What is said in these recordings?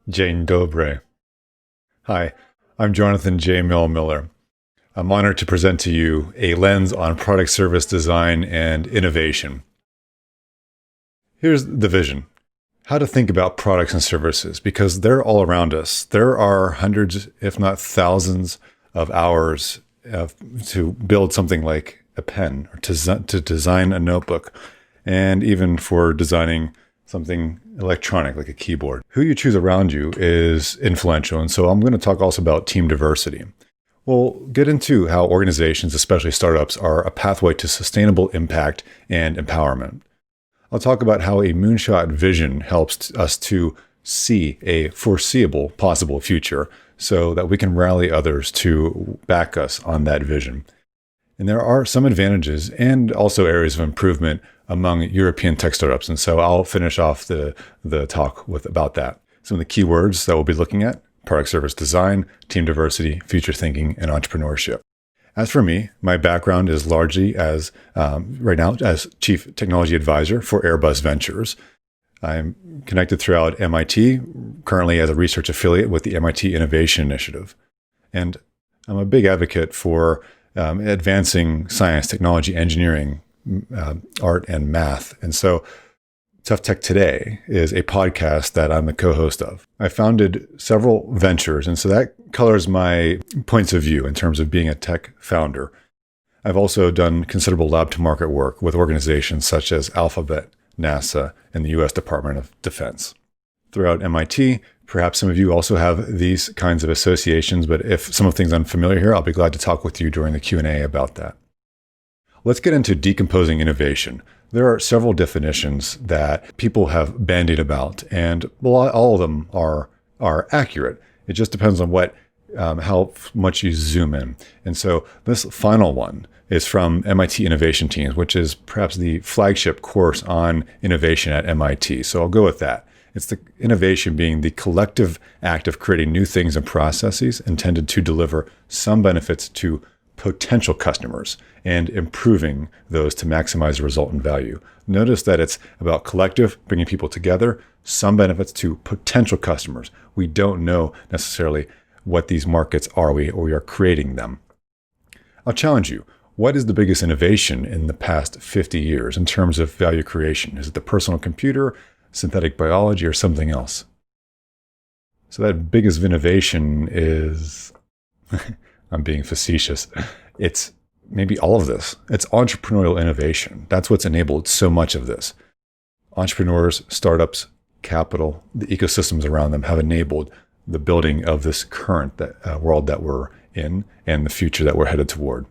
Dzień dobry. Hi, I'm Jonathan J. Miller. I'm honored to present to you a lens on product service design and innovation. Here's the vision. How to think about products and services, because they're all around us. There are hundreds, if not thousands, of hours to build something like a pen or to design a notebook, and even for designing something electronic like a keyboard. Who you choose around you is influential. And so I'm going to talk also about team diversity. We'll get into how organizations, especially startups, are a pathway to sustainable impact and empowerment. I'll talk about how a moonshot vision helps us to see a foreseeable possible future so that we can rally others to back us on that vision. And there are some advantages and also areas of improvement among European tech startups. And so I'll finish off the talk with about that. Some of the key words that we'll be looking at: product service design, team diversity, future thinking, and entrepreneurship. As for me, my background is largely as right now as Chief Technology Advisor for Airbus Ventures. I'm connected throughout MIT, currently as a research affiliate with the MIT Innovation Initiative. And I'm a big advocate for advancing science, technology, engineering, art, and math. And so Tough Tech Today is a podcast that I'm the co-host of. I founded several ventures, and so that colors my points of view in terms of being a tech founder. I've also done considerable lab-to-market work with organizations such as Alphabet, NASA, and the U.S. Department of Defense. Throughout MIT, perhaps some of you also have these kinds of associations, but if some of things unfamiliar here, I'll be glad to talk with you during the Q&A about that. Let's get into decomposing innovation. There are several definitions that people have bandied about, and all of them are accurate. It just depends on how much you zoom in. And so this final one is from MIT Innovation Teams, which is perhaps the flagship course on innovation at MIT. So I'll go with that. It's the innovation being the collective act of creating new things and processes intended to deliver some benefits to potential customers and improving those to maximize the resultant value. Notice that it's about collective, bringing people together, some benefits to potential customers. We don't know necessarily what these markets are, or we are creating them. I'll challenge you. What is the biggest innovation in the past 50 years in terms of value creation? Is it the personal computer, synthetic biology, or something else? So that biggest innovation is I'm being facetious. It's maybe all of this. It's entrepreneurial innovation. That's what's enabled so much of this. Entrepreneurs, startups, capital, the ecosystems around them have enabled the building of this current world that we're in and the future that we're headed toward.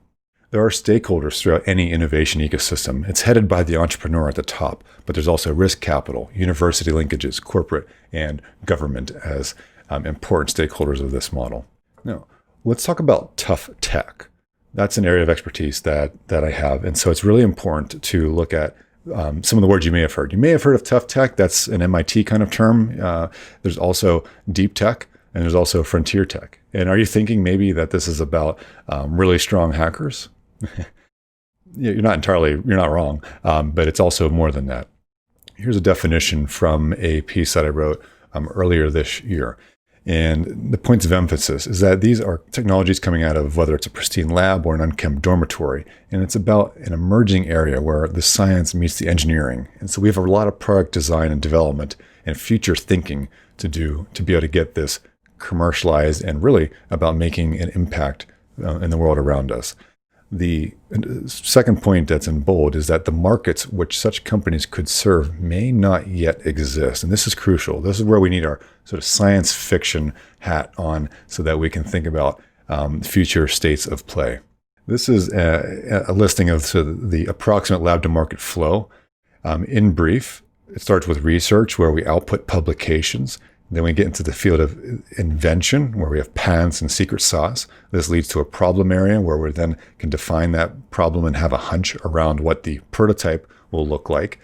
There are stakeholders throughout any innovation ecosystem. It's headed by the entrepreneur at the top, but there's also risk capital, university linkages, corporate, and government as important stakeholders of this model. Now, let's talk about tough tech. That's an area of expertise that I have. And so it's really important to look at some of the words you may have heard. You may have heard of tough tech. That's an MIT kind of term. There's also deep tech, and there's also frontier tech. And are you thinking maybe that this is about really strong hackers? You're not wrong, but it's also more than that. Here's a definition from a piece that I wrote earlier this year. And the points of emphasis is that these are technologies coming out of whether it's a pristine lab or an unkempt dormitory. And it's about an emerging area where the science meets the engineering. And so we have a lot of product design and development and future thinking to do to be able to get this commercialized and really about making an impact in the world around us. The second point that's in bold is that the markets which such companies could serve may not yet exist. And this is crucial. This is where we need our sort of science fiction hat on so that we can think about future states of play. This is a listing of the approximate lab to market flow. In brief, it starts with research where we output publications. Then we get into the field of invention, where we have patents and secret sauce. This leads to a problem area where we then can define that problem and have a hunch around what the prototype will look like.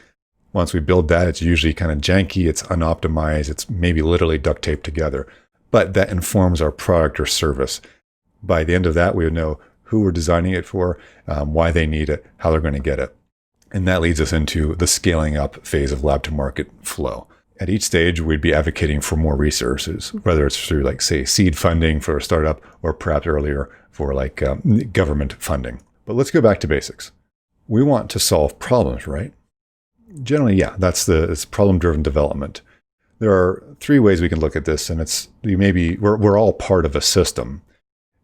Once we build that, it's usually kind of janky, it's unoptimized, it's maybe literally duct taped together. But that informs our product or service. By the end of that, we would know who we're designing it for, why they need it, how they're going to get it. And that leads us into the scaling up phase of lab to market flow. At each stage, we'd be advocating for more resources, whether it's through, like, say, seed funding for a startup, or perhaps earlier for government funding. But let's go back to basics. We want to solve problems, right? Generally, yeah, it's problem-driven development. There are three ways we can look at this, and we're all part of a system.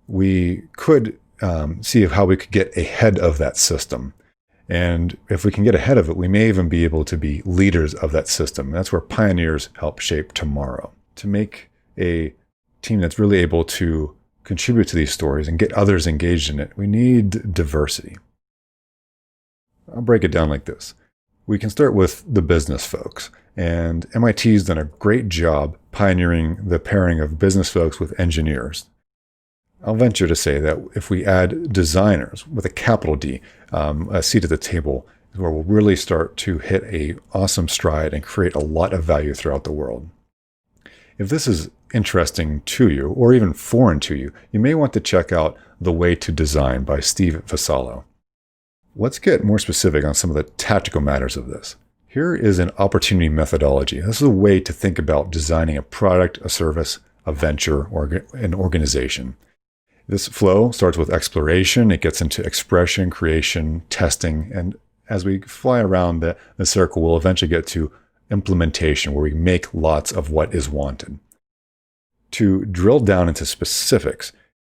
We could see how we could get ahead of that system. And if we can get ahead of it, we may even be able to be leaders of that system. And that's where pioneers help shape tomorrow. To make a team that's really able to contribute to these stories and get others engaged in it, we need diversity. I'll break it down like this. We can start with the business folks. And MIT's done a great job pioneering the pairing of business folks with engineers. I'll venture to say that if we add designers with a capital D, a seat at the table, is where we'll really start to hit an awesome stride and create a lot of value throughout the world. If this is interesting to you, or even foreign to you, you may want to check out The Way to Design by Steve Vassallo. Let's get more specific on some of the tactical matters of this. Here is an opportunity methodology. This is a way to think about designing a product, a service, a venture, or an organization. This flow starts with exploration. It gets into expression, creation, testing, and as we fly around the circle, we'll eventually get to implementation, where we make lots of what is wanted. To drill down into specifics,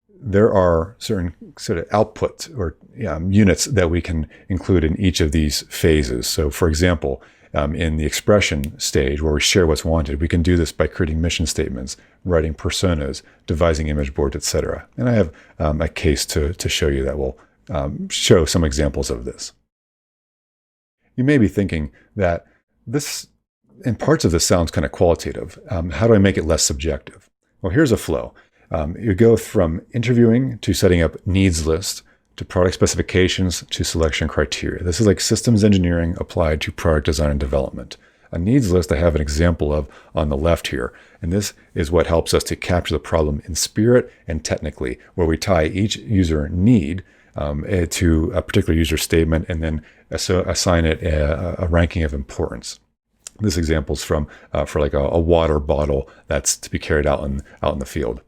there are certain sort of outputs or units that we can include in each of these phases. So, for example, in the expression stage, where we share what's wanted, we can do this by creating mission statements, writing personas, devising image boards, etc. And I have a case to show you that will show some examples of this. You may be thinking that this, in parts of this, sounds kind of qualitative. How do I make it less subjective? Well, here's a flow. You go from interviewing to setting up needs lists, to product specifications, to selection criteria. This is like systems engineering applied to product design and development. A needs list I have an example of on the left here, and this is what helps us to capture the problem in spirit and technically, where we tie each user need to a particular user statement and then assign it a ranking of importance. This example is for like a water bottle that's to be carried out in the field.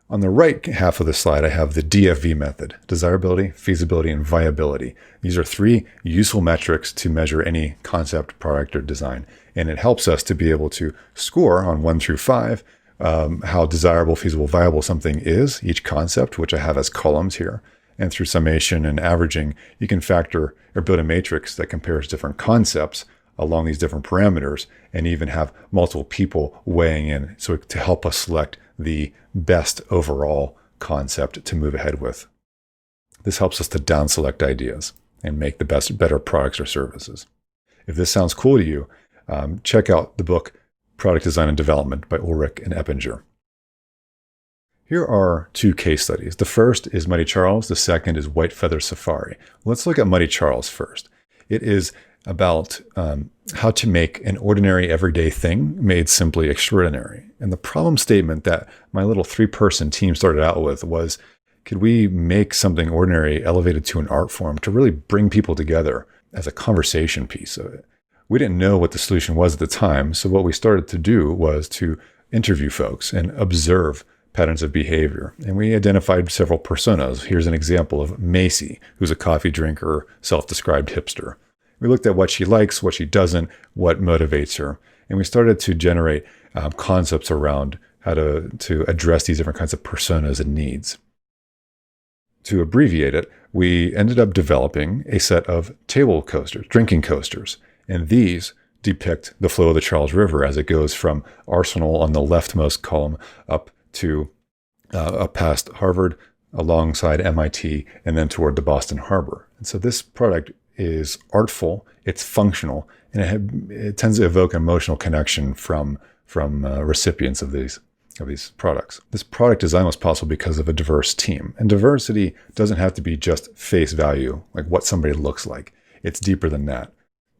On the right half of the slide, I have the DFV method: desirability, feasibility, and viability. These are three useful metrics to measure any concept, product, or design. And it helps us to be able to score on 1 through 5 how desirable, feasible, viable something is, each concept, which I have as columns here. And through summation and averaging, you can factor or build a matrix that compares different concepts along these different parameters, and even have multiple people weighing in so to help us select the best overall concept to move ahead with. This helps us to down select ideas and make the better products or services. If this sounds cool to you, check out the book Product Design and Development by Ulrich and Eppinger. Here are two case studies. The first is Muddy Charles. The second is White Feather Safari. Let's look at Muddy Charles first. It is about how to make an ordinary everyday thing made simply extraordinary. And the problem statement that my little 3-person team started out with was, could we make something ordinary elevated to an art form to really bring people together as a conversation piece of it? We didn't know what the solution was at the time, so what we started to do was to interview folks and observe patterns of behavior. And we identified several personas. Here's an example of Macy, who's a coffee drinker, self-described hipster. We looked at what she likes, what she doesn't, what motivates her. And we started to generate concepts around how to address these different kinds of personas and needs. To abbreviate it, we ended up developing a set of table coasters, drinking coasters. And these depict the flow of the Charles River as it goes from Arsenal on the leftmost column up to up past Harvard, alongside MIT, and then toward the Boston Harbor. And so this product is artful, it's functional, and it tends to evoke an emotional connection from recipients of these products. This product design was possible because of a diverse team. And diversity doesn't have to be just face value, like what somebody looks like. It's deeper than that.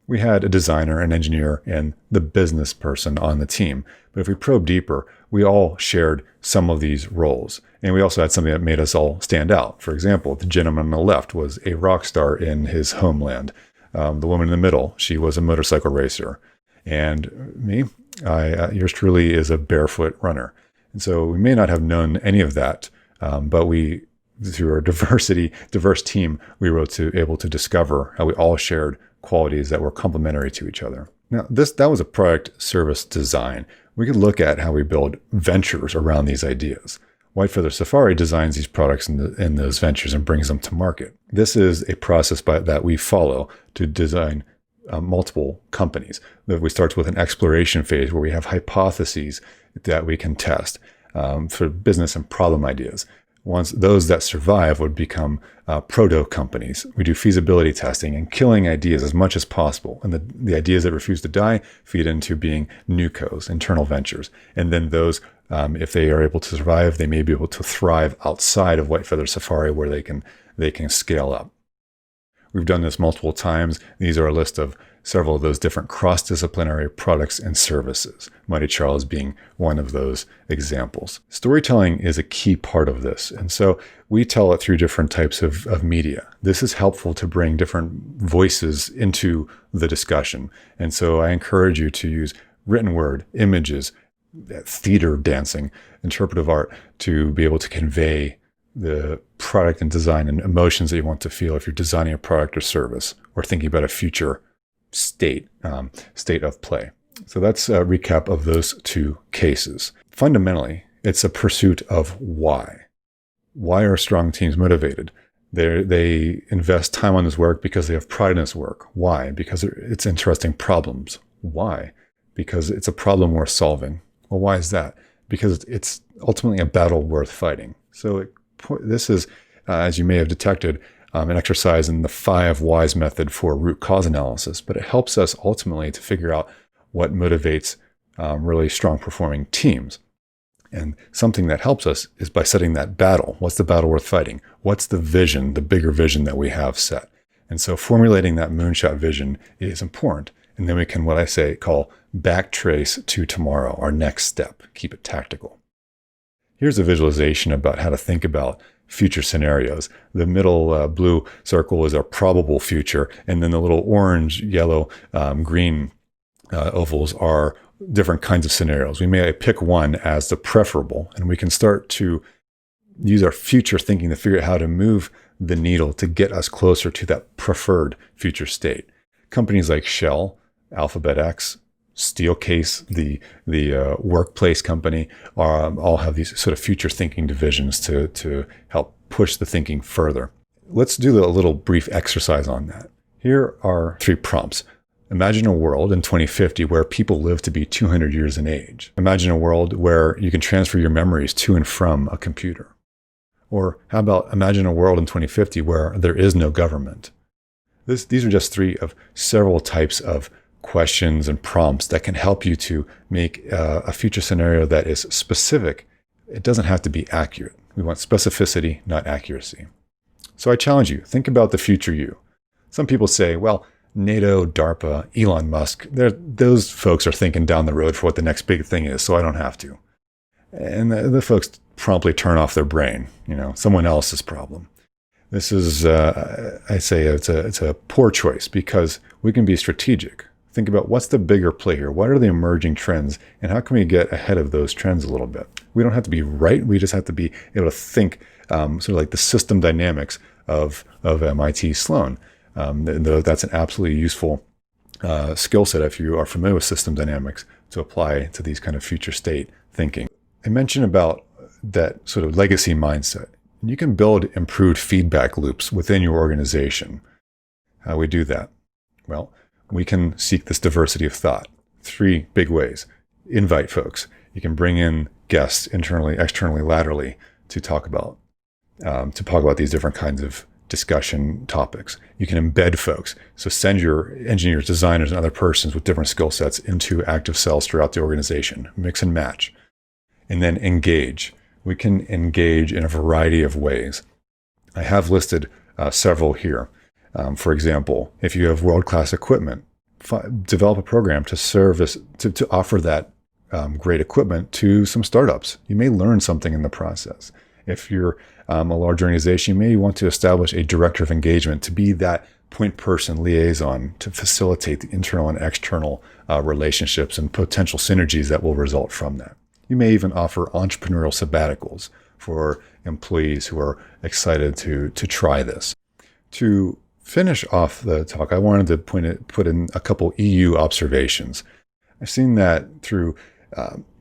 We had a designer, an engineer, and the business person on the team. But if we probe deeper, we all shared some of these roles. And we also had something that made us all stand out. For example, the gentleman on the left was a rock star in his homeland. The woman in the middle, she was a motorcycle racer. And me, yours truly is a barefoot runner. And so we may not have known any of that, but through our diverse team, we were able to discover how we all shared qualities that were complementary to each other. Now, that was a product service design. We could look at how we build ventures around these ideas. Whitefeather Safari designs these products in those ventures and brings them to market. This is a process that we follow to design multiple companies. We start with an exploration phase where we have hypotheses that we can test for business and problem ideas. Once those that survive would become proto companies. We do feasibility testing and killing ideas as much as possible. And the ideas that refuse to die feed into being newcos, internal ventures. And then those, if they are able to survive, they may be able to thrive outside of Whitefeather Safari where they can scale up. We've done this multiple times. These are a list of several of those different cross-disciplinary products and services, Mighty Charles being one of those examples. Storytelling is a key part of this. And so we tell it through different types of media. This is helpful to bring different voices into the discussion. And so I encourage you to use written word, images, theater, dancing, interpretive art to be able to convey the product and design and emotions that you want to feel if you're designing a product or service or thinking about a future state of play. So that's a recap of those two cases. Fundamentally, it's a pursuit of why. Why are strong teams motivated? They invest time on this work because they have pride in this work. Why? Because it's interesting problems. Why? Because it's a problem worth solving. Well, why is that? Because it's ultimately a battle worth fighting. So this is, as you may have detected, an exercise in the 5 whys method for root cause analysis, but it helps us ultimately to figure out what motivates really strong performing teams. And something that helps us is by setting that battle. What's the battle worth fighting? What's the vision, the bigger vision that we have set? And so formulating that moonshot vision is important. And then we can, what I say, call backtrace to tomorrow, our next step. Keep it tactical. Here's a visualization about how to think about future scenarios. The middle blue circle is our probable future, and then the little orange, yellow, green ovals are different kinds of scenarios. We may pick one as the preferable, and we can start to use our future thinking to figure out how to move the needle to get us closer to that preferred future state. Companies like Shell, Alphabet X, Steelcase, the workplace company, all have these sort of future thinking divisions to help push the thinking further. Let's do a little brief exercise on that. Here are 3 prompts. Imagine a world in 2050 where people live to be 200 years in age. Imagine a world where you can transfer your memories to and from a computer. Or how about imagine a world in 2050 where there is no government? These are just 3 of several types of questions and prompts that can help you to make a future scenario that is specific. It doesn't have to be accurate. We want specificity, not accuracy. So I challenge you, think about the future you. Some people say, well, NATO, DARPA, Elon Musk, those folks are thinking down the road for what the next big thing is, so I don't have to. And the folks promptly turn off their brain, someone else's problem. This is, I say it's a poor choice because we can be strategic. Think about what's the bigger play here? What are the emerging trends? And how can we get ahead of those trends a little bit? We don't have to be right. We just have to be able to think sort of like the system dynamics of MIT Sloan. That's an absolutely useful skill set if you are familiar with system dynamics to apply to these kind of future state thinking. I mentioned about that sort of legacy mindset. You can build improved feedback loops within your organization. How we do that? Well, we can seek this diversity of thought. 3 big ways. Invite folks. You can bring in guests internally, externally, laterally to talk about these different kinds of discussion topics. You can embed folks. So send your engineers, designers, and other persons with different skill sets into active cells throughout the organization. Mix and match. And then engage. We can engage in a variety of ways. I have listed several here. For example, if you have world-class equipment, develop a program to offer that great equipment to some startups. You may learn something in the process. If you're a large organization, you may want to establish a director of engagement to be that point person liaison to facilitate the internal and external relationships and potential synergies that will result from that. You may even offer entrepreneurial sabbaticals for employees who are excited to try this. To finish off the talk, I wanted to put in a couple EU observations. I've seen that through,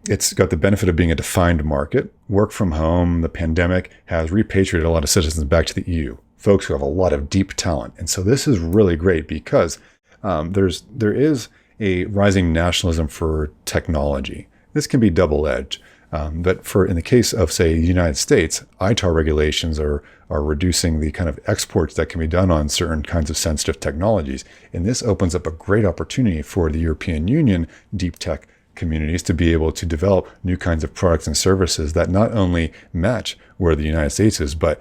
it's got the benefit of being a defined market. Work from home, the pandemic has repatriated a lot of citizens back to the EU, folks who have a lot of deep talent. And so this is really great because there is a rising nationalism for technology. This can be double-edged. But in the case of, say, the United States, ITAR regulations are reducing the kind of exports that can be done on certain kinds of sensitive technologies. And this opens up a great opportunity for the European Union deep tech communities to be able to develop new kinds of products and services that not only match where the United States is, but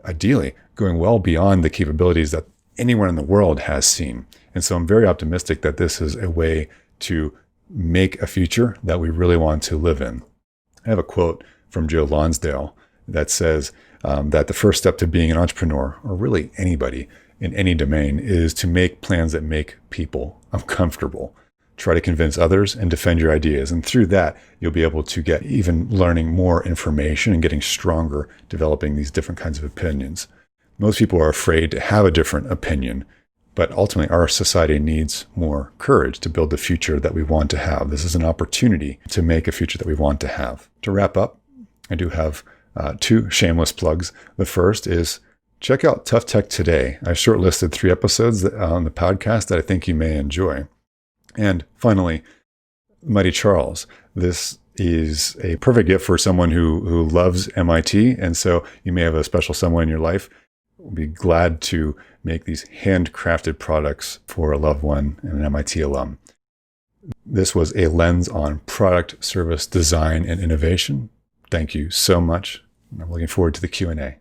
ideally going well beyond the capabilities that anyone in the world has seen. And so I'm very optimistic that this is a way to make a future that we really want to live in. I have a quote from Joe Lonsdale that says that the first step to being an entrepreneur, or really anybody in any domain, is to make plans that make people uncomfortable. Try to convince others and defend your ideas. And through that, you'll be able to get even learning more information and getting stronger, developing these different kinds of opinions. Most people are afraid to have a different opinion, but ultimately our society needs more courage to build the future that we want to have. This is an opportunity to make a future that we want to have. To wrap up, I do have two shameless plugs. The first is check out Tough Tech Today. I shortlisted 3 episodes on the podcast that I think you may enjoy. And finally, Mighty Charles. This is a perfect gift for someone who loves MIT. And so you may have a special someone in your life. We'll be glad to make these handcrafted products for a loved one and an MIT alum. This was a lens on product, service, design, and innovation. Thank you so much. I'm looking forward to the Q&A.